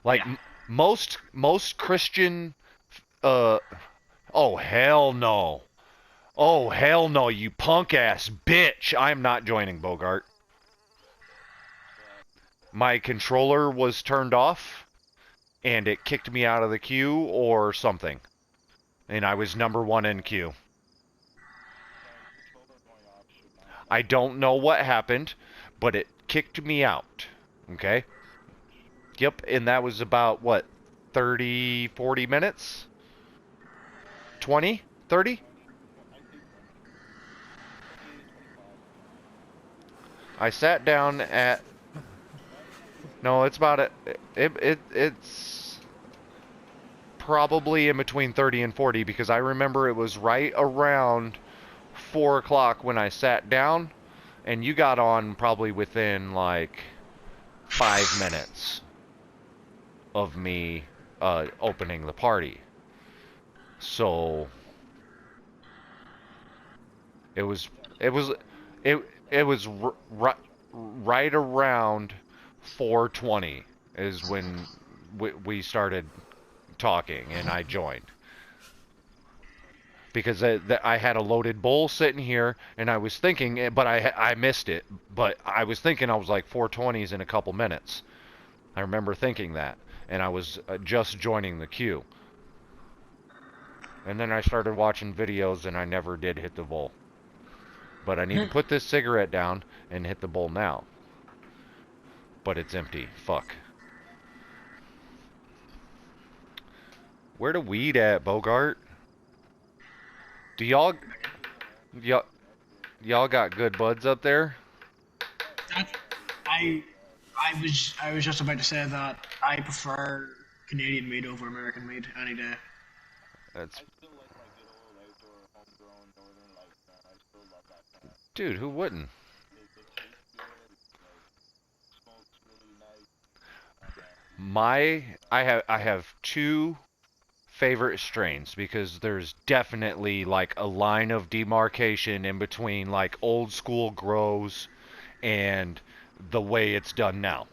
Like Yeah. most Christian. Uh. Oh hell no. Oh hell no, you punk ass bitch! I'm not joining Bogart. My controller was turned off, and it kicked me out of the queue or something, and I was number one in queue. I don't know what happened, but it kicked me out. Okay? Yep, and that was about what, 30, 40 minutes? 20? 30? I sat down at no, it's about it's probably in between 30 and 40 because I remember it was right around 4 o'clock when I sat down, and you got on probably within like 5 minutes of me opening the party. So it was it was it it was right around 4:20 is when we started talking and I joined because I had a loaded bowl sitting here and I was thinking, but I missed it. But I was thinking I was like 420s in a couple minutes. I remember thinking that, and I was just joining the queue. And then I started watching videos and I never did hit the bowl. But I need to put this cigarette down and hit the bowl now. But it's empty. Fuck. Where the weed at, Bogart? Do y'all y'all got good buds up there? That, I I was just about to say that I prefer Canadian meat over American meat any day. That's dude. Who wouldn't? I have two favorite strains because there's definitely like a line of demarcation in between like old school grows and the way it's done now.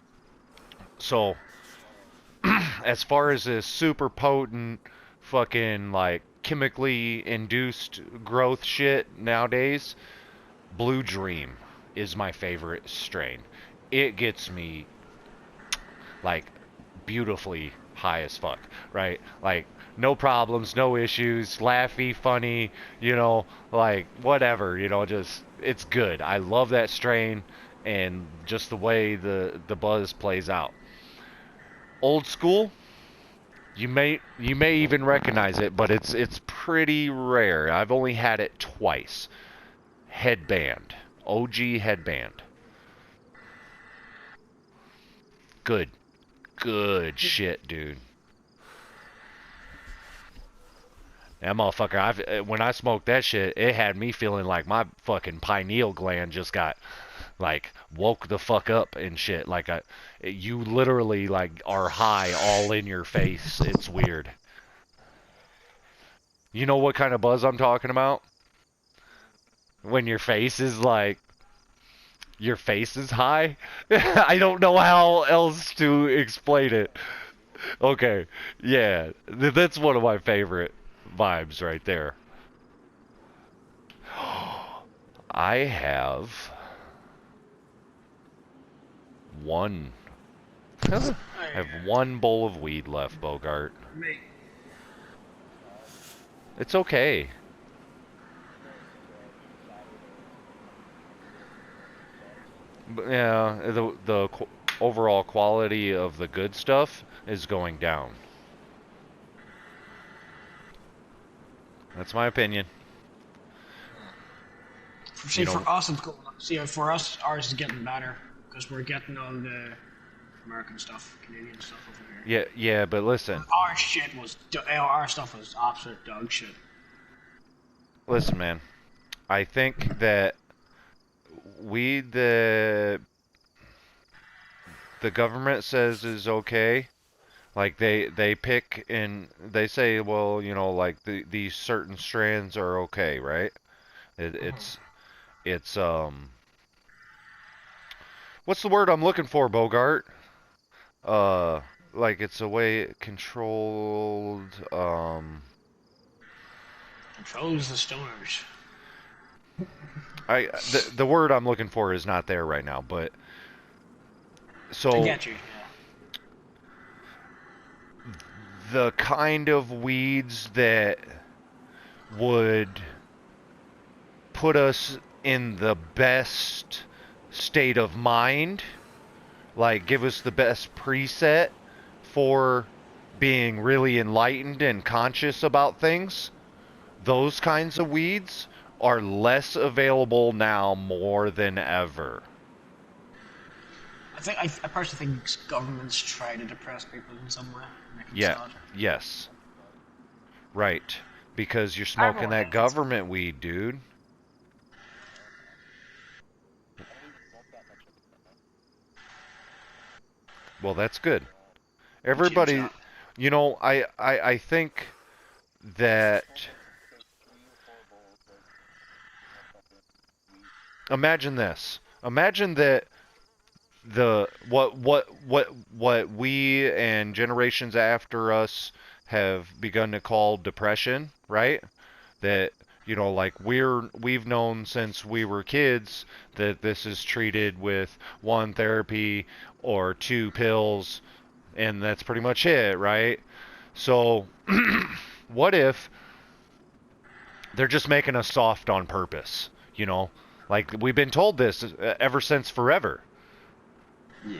So as far as this super potent fucking like chemically induced growth shit nowadays, Blue Dream is my favorite strain. It gets me like beautifully high as fuck, right? Like no problems, no issues, laughy, funny, like whatever, just it's good. I love that strain and just the way the buzz plays out. Old school, you may even recognize it, but it's pretty rare. I've only had it twice. Headband, OG headband, good, good shit, dude. That motherfucker, when I smoked that shit, it had me feeling like my fucking pineal gland just got like woke the fuck up and shit. Like you literally like are high all in your face. It's weird. You know what kind of buzz I'm talking about? When your face is high. I don't know how else to explain it. Okay, yeah, that's one of my favorite vibes right there. I one. I I, have one bowl of weed left, Bogart. me. It's okay. But, yeah, the overall quality of the good stuff is going down. That's my opinion. See, You for know, us, it's going. See, for us, ours is getting better because we're getting all the American stuff, Canadian stuff over here. yeah, yeah, but listen, Our shit was, our stuff was absolute dog shit. listen, man. I think that weed that the government says is okay. Like they pick and they say, well, like these certain strands are okay, right? It, it's it's what's the word I'm looking for, Bogart? Uh, like it's a way controlled. Controls the stoners. The word I'm looking for is not there right now, but so I get you. Yeah. the kind of weeds that would put us in the best state of mind, like give us the best preset for being really enlightened and conscious about things, those kinds of weeds are less available now more than ever. I personally think governments try to depress people in some way. Make them Yeah, sad. yes. Right. Because you're smoking that government weed, dude. Well, that's good. Everybody, you know, I think that imagine this. Imagine that the what we and generations after us have begun to call depression, right? That you know, like we've known since we were kids that this is treated with one therapy or two pills, and that's pretty much it, right? So, what if they're just making us soft on purpose? You know, like we've been told this ever since forever. Yeah.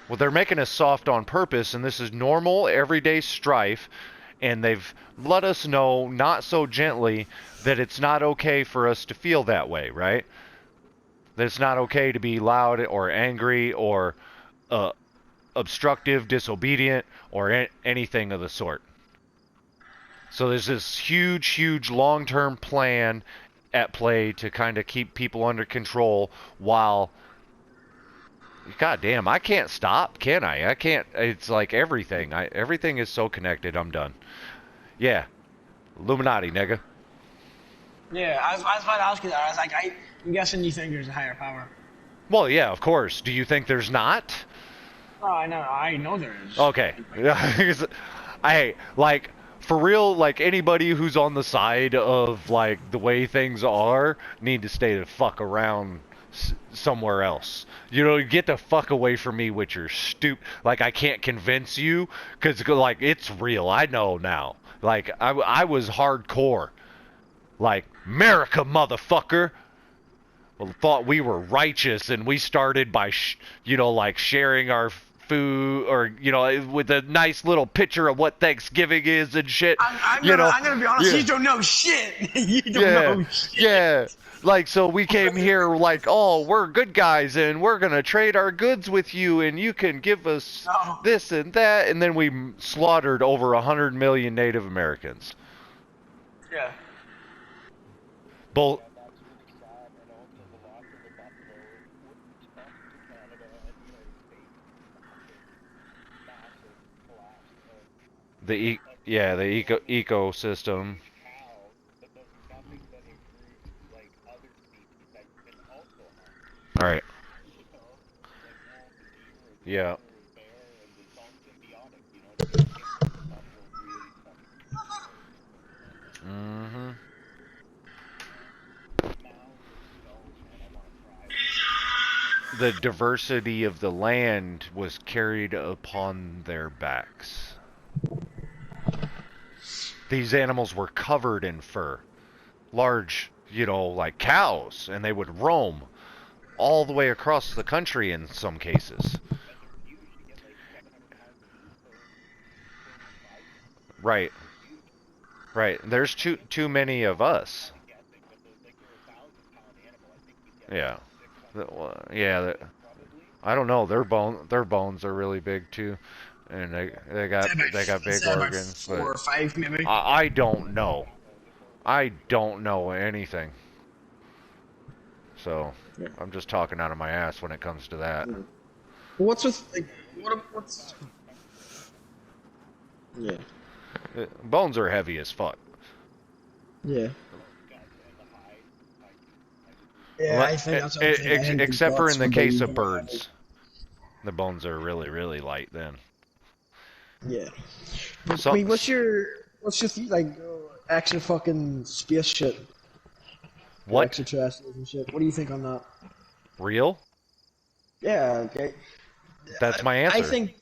Well, they're making us soft on purpose, and this is normal, everyday strife, and they've let us know, not so gently, that it's not okay for us to feel that way, right? That it's not okay to be loud or angry or obstructive, disobedient, or anything of the sort. So there's this huge, huge long-term plan at play to kind of keep people under control while... God damn, I can't stop, can I? I can't. It's like everything. Everything is so connected. I'm done. Yeah. Illuminati, nigga. Yeah, I was about to ask you that. I was like, I'm guessing you think there's a higher power. Well, yeah, of course. Do you think there's not? Oh, I know there is. Okay. Like, for real, like, anybody who's on the side of, like, the way things are need to stay the fuck around somewhere else. You know, get the fuck away from me with your like, I can't convince you, because, like, it's real. I know now. Like, I was hardcore. Like, America, motherfucker. Well, thought we were righteous, and we started by, you know, like, sharing our food, or, you know, with a nice little picture of what Thanksgiving is and shit. I'm gonna be honest, you don't know shit. You don't know shit. Yeah. Like, so we came here like, oh, we're good guys, and we're going to trade our goods with you, and you can give us this and that, and then we slaughtered over 100 million Native Americans. Yeah. The ecosystem. All right. Yeah. Mm-hmm. The diversity of the land was carried upon their backs. These animals were covered in fur. Large, you know, like cows, and they would roam all the way across the country in some cases. Right. Right. There's too many of us. Yeah. Yeah. I don't know. Their bones are really big too, and they got big organs. 4 or 5 maybe. I don't know. I don't know anything. So I'm just talking out of my ass when it comes to that. What's with like what's? Yeah. Bones are heavy as fuck. Yeah. Yeah, I think that's what except for in the case of birds. The bones are really, really light then. Yeah. But I So, mean, like extra fucking space shit, the what? extraterrestrials and shit? What do you think on that? Real? Yeah. Okay. That's my I answer. think.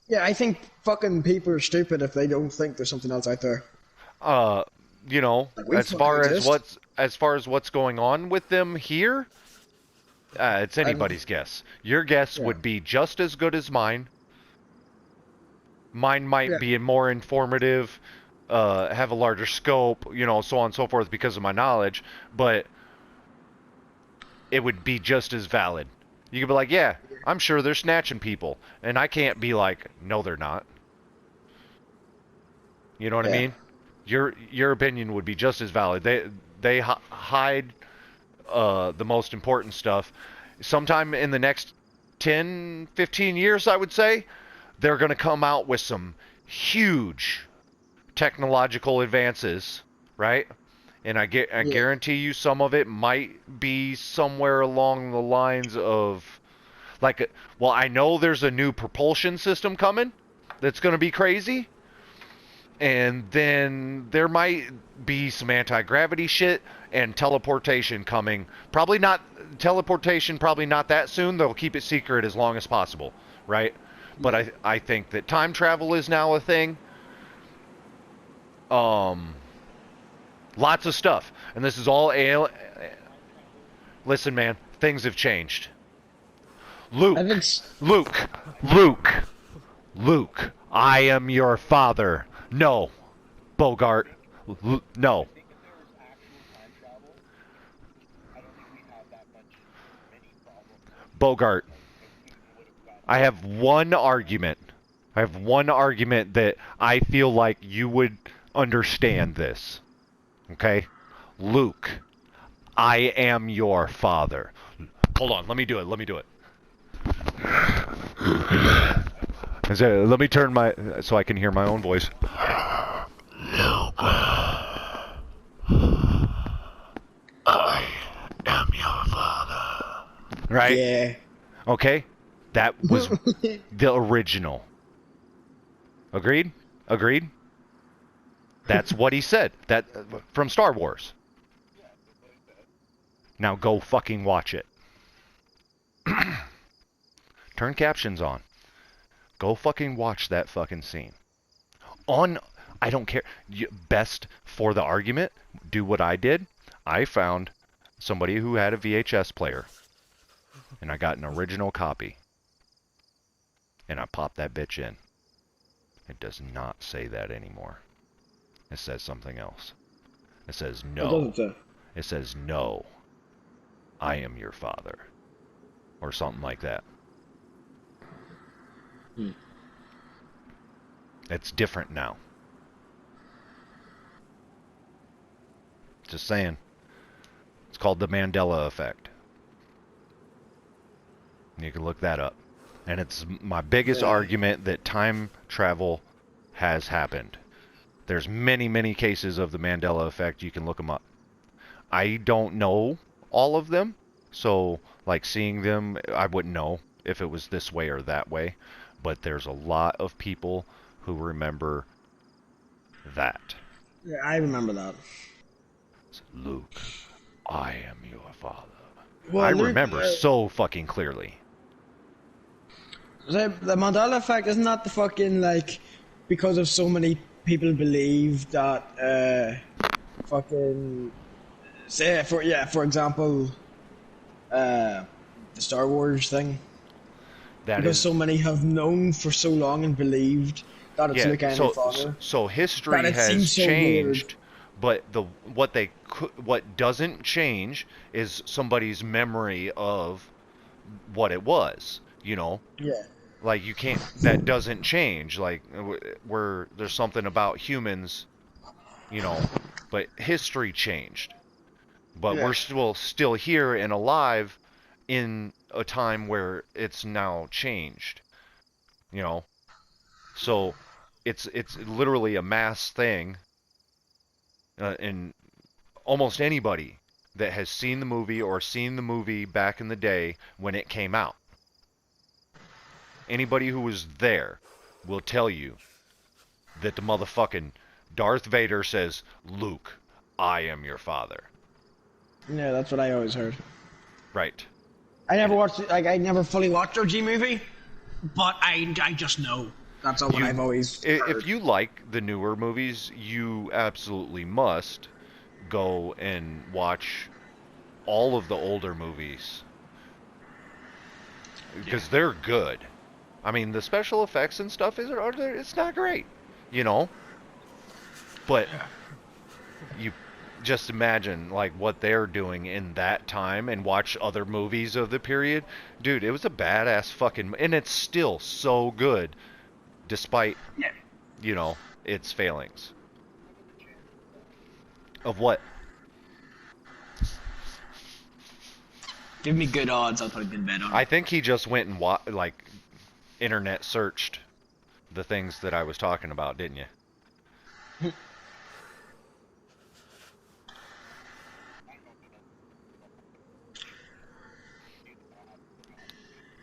Yeah, I think fucking people are stupid if they don't think there's something else out there. Uh, you know, Like we fucking as far as what's going on with them here, it's And anybody's guess. Your guess yeah, would be just as good as mine. Mine might yeah, be more informative, have a larger scope, you know, so on and so forth because of my knowledge, but it would be just as valid. You could be like, yeah, I'm sure they're snatching people, and I can't be like, no, they're not. You know what I yeah, mean? Your opinion would be just as valid. They hide the most important stuff. Sometime in the next 10, 15 years, I would say, they're going to come out with some huge technological advances, right? And I yeah, guarantee you some of it might be somewhere along the lines of like, well, I know there's a new propulsion system coming that's going to be crazy, and then there might be some anti-gravity shit and teleportation coming. Probably not teleportation, probably not that soon. They'll keep it secret as long as possible, right? But yeah. I think that time travel is now a thing. Um Lots of stuff. And this is all Listen, man, things have changed. I think. Luke, Luke, Luke, Luke, I am your father. No, Bogart, no. Bogart, I have one argument. I have one argument that I feel like you would understand this. Okay? Luke, I am your father. Hold on, let me do it. Let me do it. Let me turn my so I can hear my own voice. I am your father. Right? Yeah. Okay? That was the original. Agreed? Agreed? That's what he said. That from Star Wars. Now go fucking watch it. Turn captions on. Go fucking watch that fucking scene. On I don't care. Best for the argument, do what I did. I found somebody who had a VHS player and I got an original copy. And I popped that bitch in. It does not say that anymore. It says something else. It says It no. doesn't say. It says no. I am your father. Or something like that. Hmm. It's different now. Just saying. It's called the Mandela effect. You can look that up. And it's my biggest Yeah. argument that time travel has happened. There's many, many cases of the Mandela effect. You can look them up. I don't know all of them. So, like seeing them, I wouldn't know if it was this way or that way. But there's a lot of people who remember that. Yeah, I remember that. Luke, I am your father. I Well, Luke, remember so fucking clearly. the Mandela effect isn't that the fucking like because of so many people believe that fucking say for example the Star Wars thing That because is, so many have known for so long and believed that it's yeah. Luke and your father So that history it has seems so weird. changed, but what doesn't change is somebody's memory of what it was. You know, Yeah, like you can't. That doesn't change. Like where there's something about humans, you know, but history changed. But yeah, we're still here and alive in a time where it's now changed. You know, so it's literally a mass thing, and almost anybody that has seen the movie or seen the movie back in the day when it came out, anybody who was there will tell you that the motherfucking Darth Vader says, "Luke, I am your father." Yeah, that's what I always heard. Right. I never watched it, like I never fully watched OG movie. But I just know. That's all what I've always heard. If you like the newer movies, you absolutely must go and watch all of the older movies because they're good. I mean, the special effects and stuff it's not great, you know. But you just imagine like what they're doing in that time and watch other movies of the period. Dude, it was a badass fucking and it's still so good despite Yeah. you know, its failings. Of what? Give me good odds, I'll put a good bet on it. I think he just went and like internet searched the things that I was talking about, didn't you?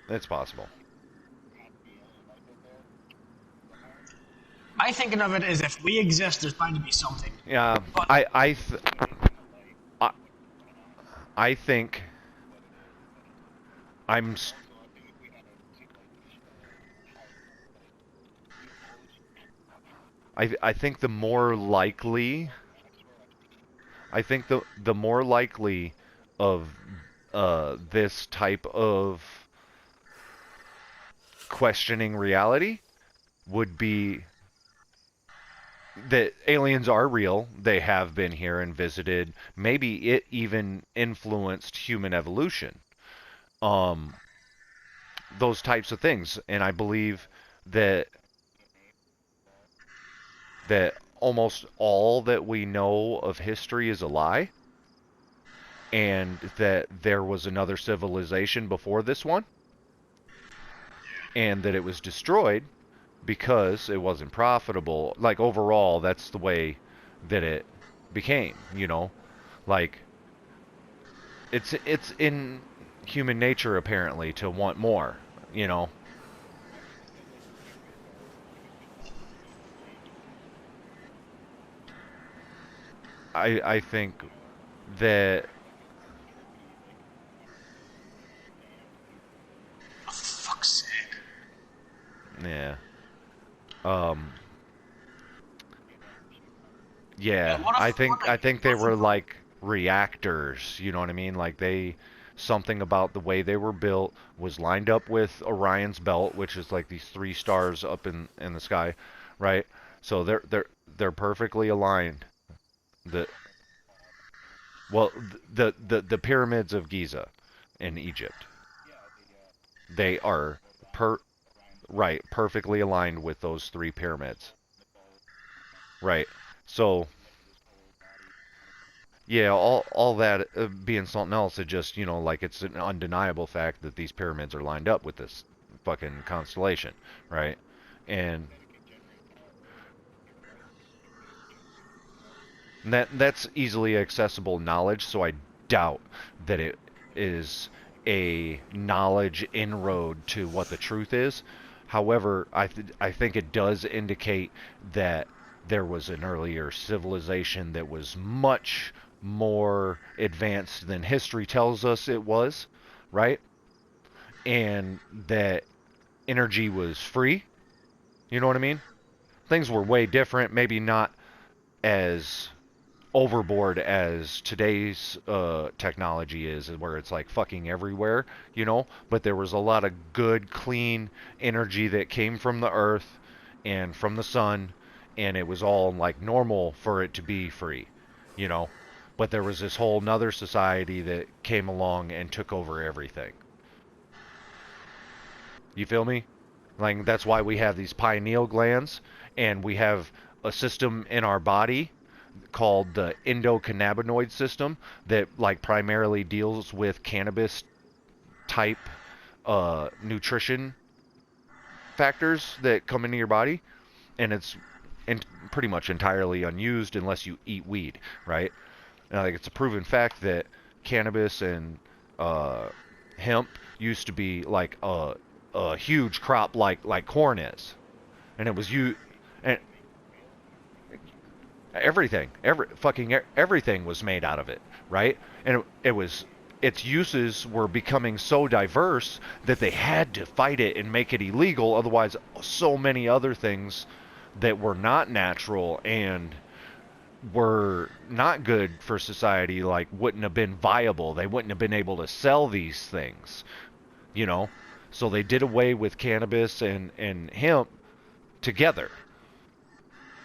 It's possible. My thinking of it is if we exist, there's bound to be something. Yeah, But I think I'm I think the more likely I think the more likely of this type of questioning reality would be that aliens are real. They have been here and visited. Maybe it even influenced human evolution. Um, those types of things. And I believe that almost all that we know of history is a lie, and that there was another civilization before this one, and that it was destroyed because it wasn't profitable. Like overall, that's the way that it became, you know? Like it's in human nature apparently to want more, you know? I think that for fuck's sake. yeah. Yeah, Yeah, what if- I think they what were if- like reactors, you know what I mean? Like they something about the way they were built was lined up with Orion's belt, which is like these three stars up in the sky, right? So they're perfectly aligned. The well, the pyramids of Giza in Egypt. They are perfectly aligned with those three pyramids. Right. So yeah, all that being something else, it just like it's an undeniable fact that these pyramids are lined up with this fucking constellation, right? And that's easily accessible knowledge, so I doubt that it is a knowledge inroad to what the truth is. However, I think it does indicate that there was an earlier civilization that was much more advanced than history tells us it was, right? And that energy was free. You know what I mean? Things were way different, maybe not as overboard as today's technology is, where it's like fucking everywhere, but there was a lot of good, clean energy that came from the earth and from the sun, and it was all like normal for it to be free, you know. But there was this whole nother society that came along and took over everything. You feel me? Like that's why we have these pineal glands, and we have a system in our body called the endocannabinoid system that like primarily deals with cannabis type nutrition factors that come into your body, and it's pretty much entirely unused unless you eat weed, right? Like it's a proven fact that cannabis and hemp used to be like a huge crop like corn is, and it was you and Everything was made out of it, right? And it was its uses were becoming so diverse that they had to fight it and make it illegal. Otherwise, so many other things that were not natural and were not good for society, like, wouldn't have been viable. They wouldn't have been able to sell these things, you know? So they did away with cannabis and hemp together,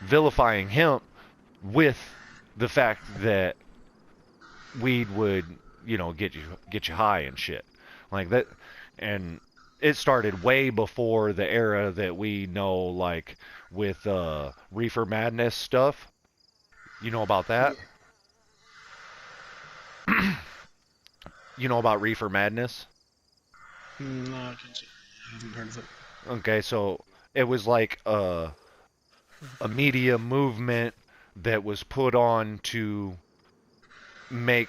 vilifying hemp with the fact that weed would, get you high and shit. Like that. And it started way before the era that we know, like with reefer madness stuff. You know about that? You know about reefer madness? No, I haven't heard of it. Okay, so it was like a media movement that was put on to make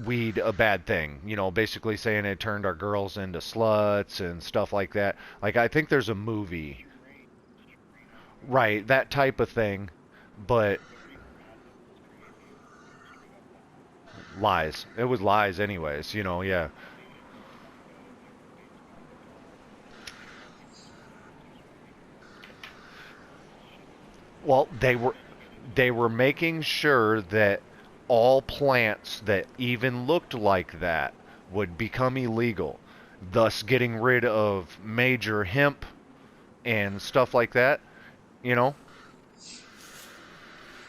weed a bad thing. Basically saying it turned our girls into sluts and stuff like that. Like, I think there's a movie. Right, that type of thing. But lies. It was lies anyways, yeah. Well, they were making sure that all plants that even looked like that would become illegal, thus getting rid of major hemp and stuff like that, you know?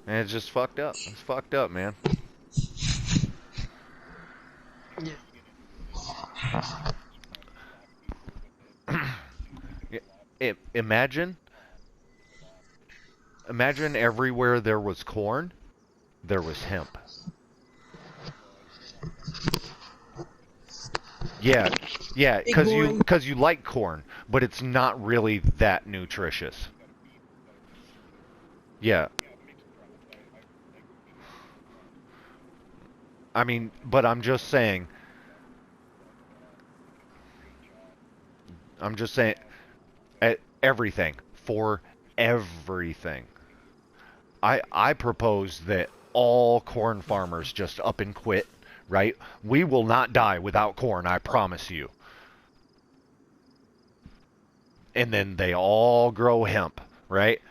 And it's just fucked up. It's fucked up, man. Imagine everywhere there was corn, there was hemp. Yeah, yeah, Big because you boy. because you like corn, but it's not really that nutritious. Yeah, I mean, but I'm just saying, everything for everything. I propose that all corn farmers just up and quit, right? We will not die without corn, I promise you. And then they all grow hemp, right?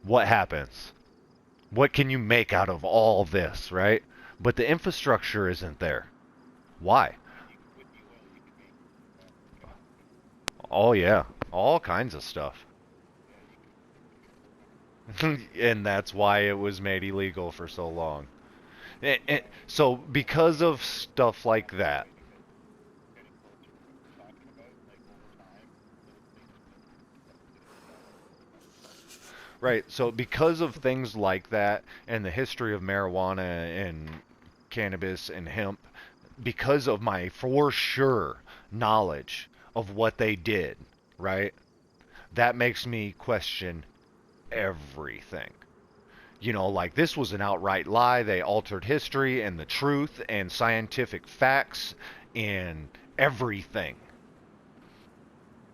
What happens? What can you make out of all this, right? But the infrastructure isn't there. Why? Oh yeah, all kinds of stuff. And that's why it was made illegal for so long. So because of stuff like that, right? So because of things like that and the history of marijuana and cannabis and hemp, because of my for sure knowledge of what they did, right? That makes me question everything. Like, this was an outright lie. They altered history and the truth and scientific facts and everything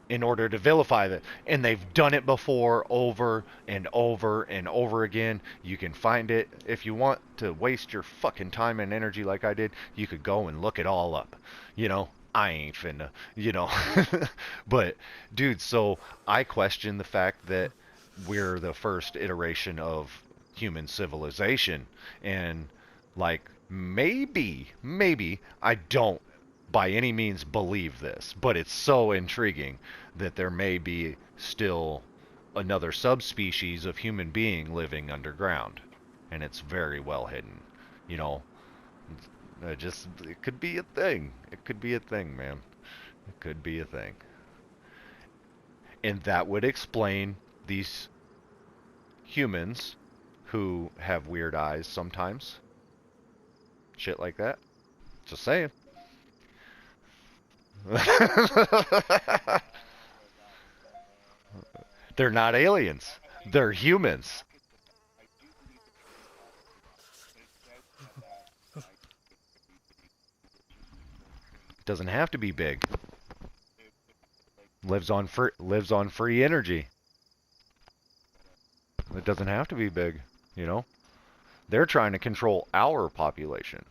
in order to vilify that. And they've done it before, over and over and over again. You can find it. If you want to waste your fucking time and energy like I did, you could go and look it all up. I ain't finna, But, dude, so I question the fact that we're the first iteration of human civilization. And, like, maybe I don't by any means believe this, but it's so intriguing that there may be still another subspecies of human being living underground, and it's very well hidden. You know, it could be a thing. It could be a thing, man. It could be a thing, and that would explain these humans who have weird eyes sometimes. Shit like that. Just saying. They're not aliens. They're humans. Doesn't have to be big. Lives on free energy. It doesn't have to be big, you know? They're trying to control our population.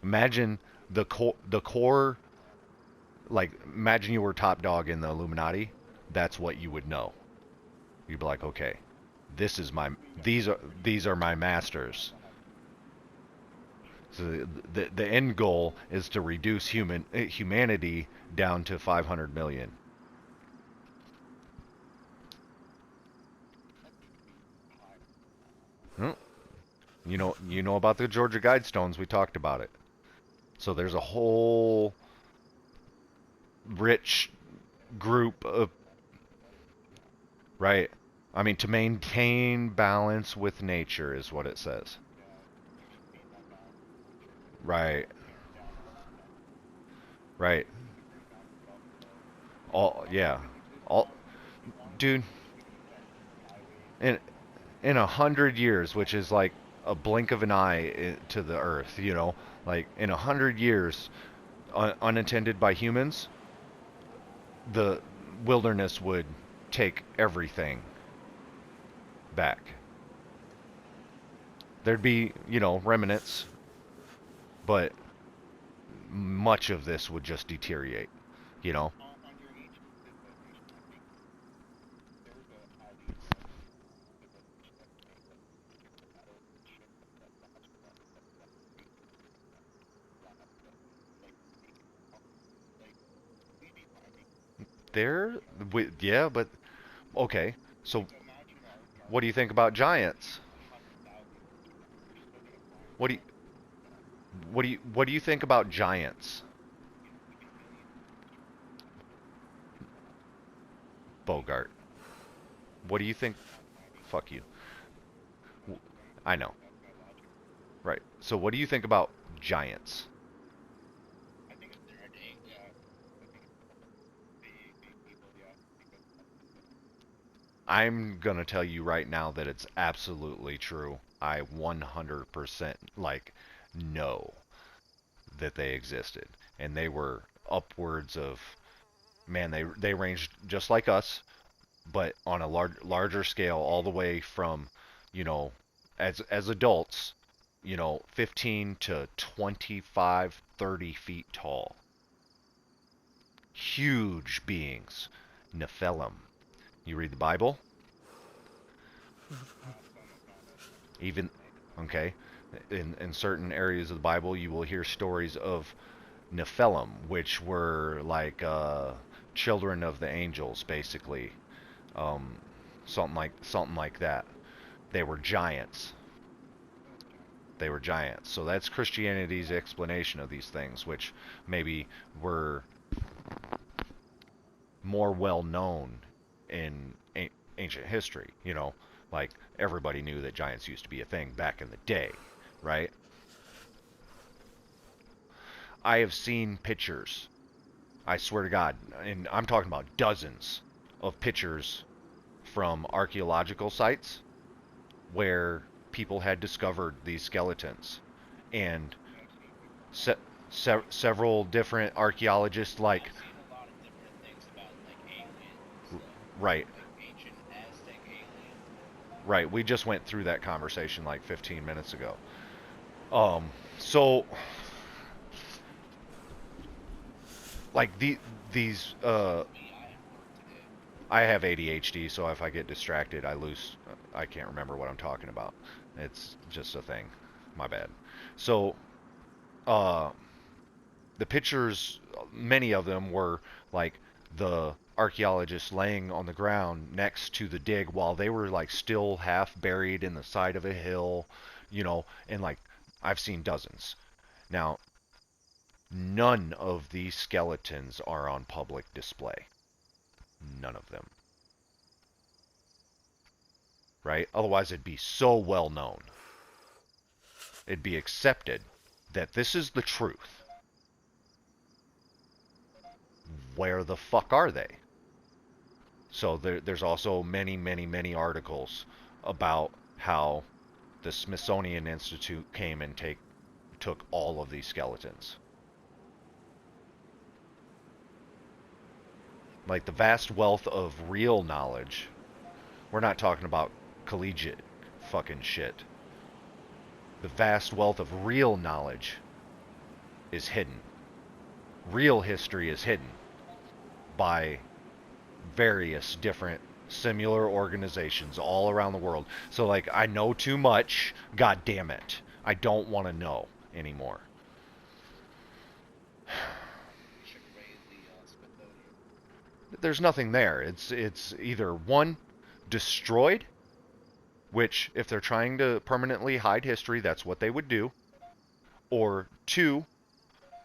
Imagine the core, like imagine you were top dog in the Illuminati. That's what you would know. You'd be like, okay, this is my these are my masters. So the end goal is to reduce humanity down to 500 million. Hmm. You know about the Georgia Guidestones. We talked about it. So there's a whole rich group of, right. I mean, to maintain balance with nature is what it says. Right. Right. All, yeah. All, dude, in in 100 years, which is like a blink of an eye to the earth, like in 100 years, unattended by humans, the wilderness would take everything back. There'd be, remnants, but much of this would just deteriorate, you know? There, yeah, but okay. So, what do you think about giants? What do you what do you think about giants, Bogart? What do you think? Fuck you. I know. Right. So, what do you think about giants? I'm gonna tell you right now that it's absolutely true. I 100% know that they existed, and they were upwards of, man. They ranged just like us, but on a larger scale, all the way from, you know, as adults, 15 to 25, 30 feet tall, huge beings, Nephilim. You read the Bible, even, okay, in certain areas of the Bible, you will hear stories of Nephilim, which were like children of the angels, basically, um, something like that. They were giants. They were giants. So that's Christianity's explanation of these things, which maybe were more well known in ancient history. Like everybody knew that giants used to be a thing back in the day, right? I have seen pictures. I swear to God, and I'm talking about dozens of pictures from archaeological sites where people had discovered these skeletons, and several different archaeologists, like, right, right. We just went through that conversation like 15 minutes ago. So like these I have ADHD, so if I get distracted, I can't remember what I'm talking about. It's just a thing. My bad. So, uh, the pictures, many of them were like the archaeologists laying on the ground next to the dig while they were like still half buried in the side of a hill, and like I've seen dozens. Now, none of these skeletons are on public display. None of them. Right? Otherwise, it'd be so well known. It'd be accepted that this is the truth. Where the fuck are they? So there's also many, many, many articles about how the Smithsonian Institute came and took all of these skeletons. Like the vast wealth of real knowledge We're not talking about collegiate fucking shit. The vast wealth of real knowledge is hidden. Real history is hidden by various different similar organizations all around the world. So, like, I know too much. God damn it. I don't want to know anymore. There's nothing there. It's either one, destroyed, which if they're trying to permanently hide history, that's what they would do, or two,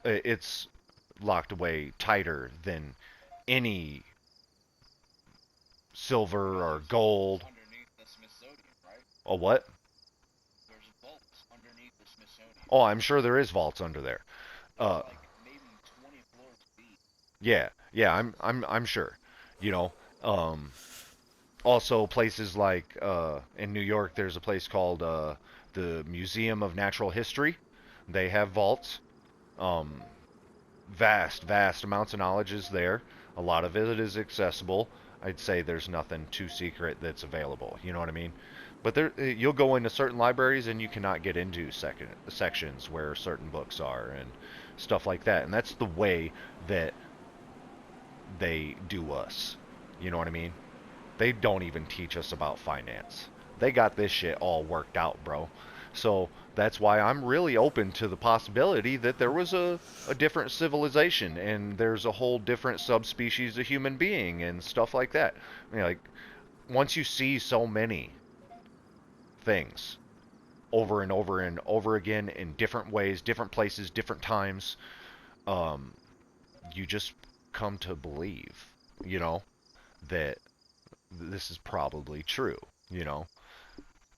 it's locked away tighter than any silver or gold. Underneath the Smithsonian, right? A what? There's vaults underneath the Smithsonian. Oh, I'm sure there is vaults under there. Like maybe 20 floors deep. Yeah, I'm sure. You know, also places like in New York, there's a place called the Museum of Natural History. They have vaults. Vast amounts of knowledge is there. A lot of it is accessible. I'd say there's nothing too secret that's available. You know what I mean? But there, you'll go into certain libraries and you cannot get into sections where certain books are and stuff like that. And that's the way that they do us. You know what I mean? They don't even teach us about finance. They got this shit all worked out, bro. So that's why I'm really open to the possibility that there was a different civilization and there's a whole different subspecies of human being and stuff like that. I mean, like, once you see so many things over and over and over again in different ways, different places, different times, you just come to believe, you know, that this is probably true, you know.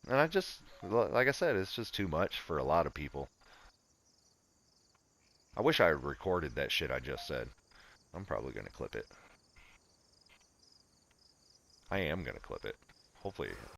And I just, like I said, it's just too much for a lot of people. I wish I had recorded that shit I just said. I'm probably going to clip it. I am going to clip it. Hopefully